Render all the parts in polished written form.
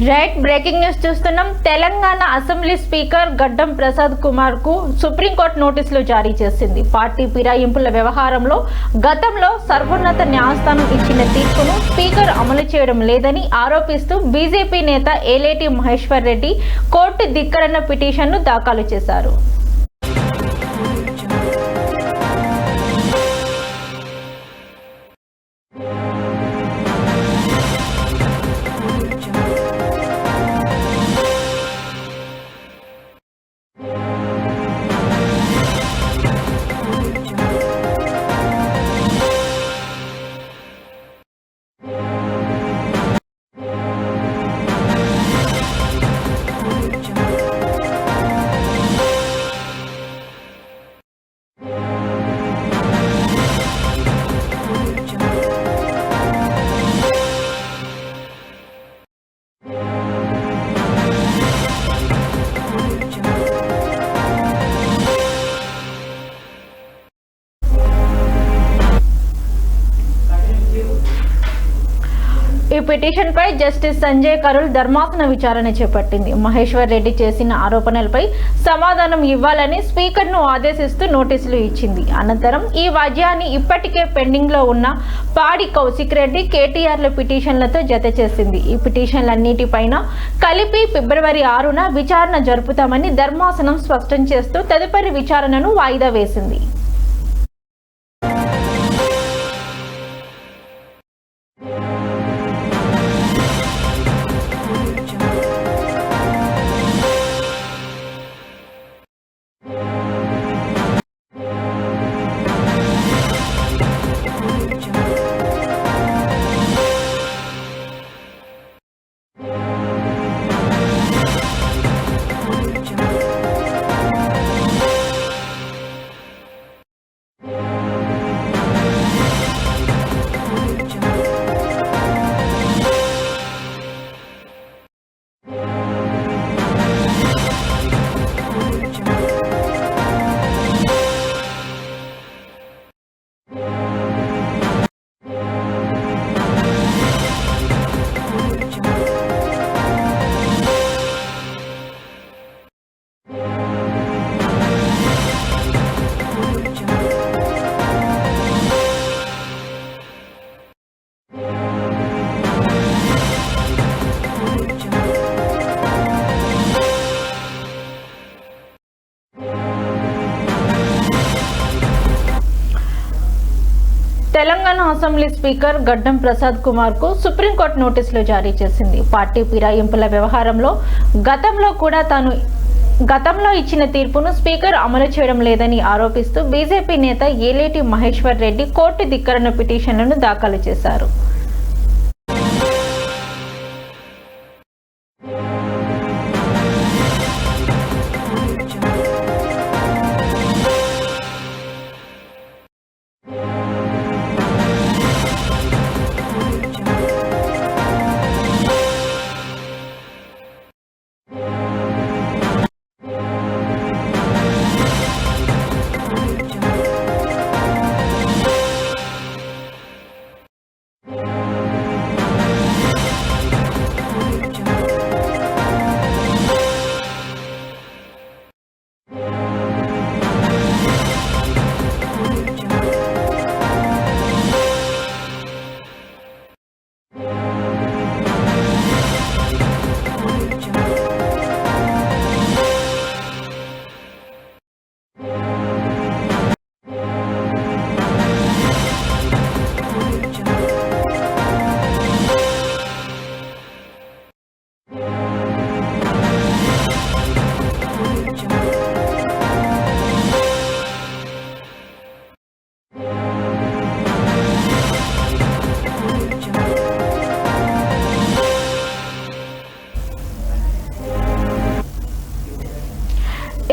Right breaking news చూస్తున్నాం. Telangana assembly speaker గడ్డం ప్రసాద్ కుమార్ కు సుప్రీంకోర్టు నోటీసులు జారీ చేసింది. పార్టీ ఫిరాయింపుల వ్యవహారంలో గతంలో సర్వోన్నత న్యాయస్థానం ఇచ్చిన తీర్పును స్పీకర్ అమలు చేయడం లేదని ఆరోపిస్తూ బీజేపీ నేత ఏలేటి మహేశ్వర్ రెడ్డి కోర్టు ధిక్కరణ పిటిషన్ను దాఖలు చేశారు. ఈ పిటిషన్ పై జస్టిస్ సంజయ్ కరోల్ ధర్మాసన విచారణ చేపట్టింది. మహేశ్వర్ రెడ్డి చేసిన ఆరోపణలపై సమాధానం ఇవ్వాలని స్పీకర్ ను ఆదేశిస్తూ నోటీసులు ఇచ్చింది. అనంతరం ఈ వాద్యాన్ని ఇప్పటికే పెండింగ్ లో ఉన్న పాడి కౌశిక్ రెడ్డి, కేటీఆర్ల పిటిషన్లతో జత చేసింది. ఈ పిటిషన్లన్నిటిపైన కలిపి ఫిబ్రవరి 6న విచారణ జరుపుతామని ధర్మాసనం స్పష్టం చేస్తూ తదుపరి విచారణను వాయిదా వేసింది. తెలంగాణ అసెంబ్లీ స్పీకర్ గడ్డం ప్రసాద్ కుమార్ కు సుప్రీంకోర్టు నోటీసులు జారీ చేసింది. పార్టీ ఫిరాయింపుల వ్యవహారంలో గతంలో ఇచ్చిన తీర్పును స్పీకర్ అమలు చేయడం లేదని ఆరోపిస్తూ బీజేపీ నేత ఏలేటి మహేశ్వర్ రెడ్డి కోర్టు ధిక్కరణ పిటిషన్లను దాఖలు చేశారు.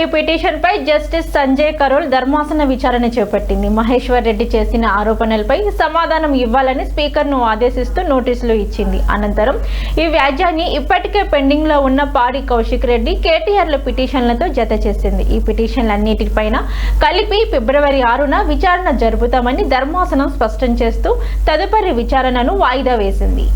ఈ పిటిషన్ పై జస్టిస్ సంజయ్ కరోల్ ధర్మాసన విచారణ చేపట్టింది. మహేశ్వర్ రెడ్డి చేసిన ఆరోపణలపై సమాధానం ఇవ్వాలని స్పీకర్ ను ఆదేశిస్తూ నోటీసులు ఇచ్చింది. అనంతరం ఈ వ్యాజ్యాన్ని ఇప్పటికే పెండింగ్ లో ఉన్న పాడి కౌశిక్ రెడ్డి, కేటీఆర్ల పిటిషన్లతో జత చేసింది. ఈ పిటిషన్లన్నిటిపైన కలిపి ఫిబ్రవరి 6న విచారణ జరుపుతామని ధర్మాసనం స్పష్టం చేస్తూ తదుపరి విచారణను వాయిదా వేసింది.